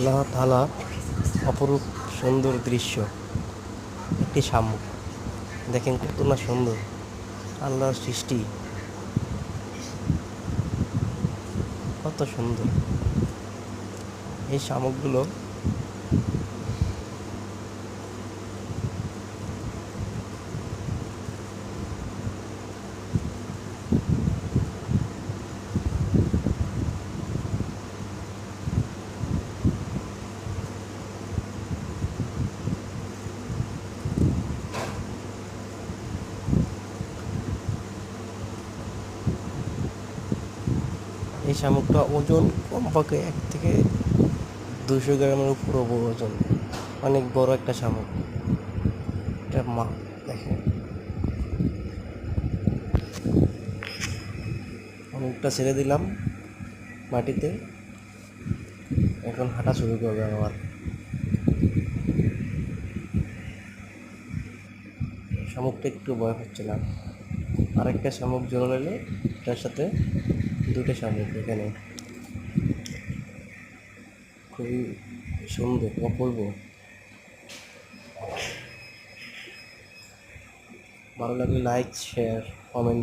আল্লাহ তাআলা অপরূপ সুন্দর দৃশ্য। একটি শামুক, দেখেন কত না সুন্দর আল্লাহর সৃষ্টি, কত সুন্দর এই শামুকগুলো। এই শামুকটা ওজন কমপক্ষে 1 থেকে 200 গ্রামের উপর ওজন, অনেক বড় একটা শামুক। এটা মা, দেখেন শামুকটা ছেড়ে দিলাম মাটিতে, এখন হাঁটা শুরু করবে আবার। শামুকটা একটু ভয় হচ্ছে না, আরেকটা শামুক জোড়া নিলে তার সাথে দুটো শামুক এখানে, খুবই সুন্দর অপূর্ব। ভালো লাগলে লাইক, শেয়ার, কমেন্ট।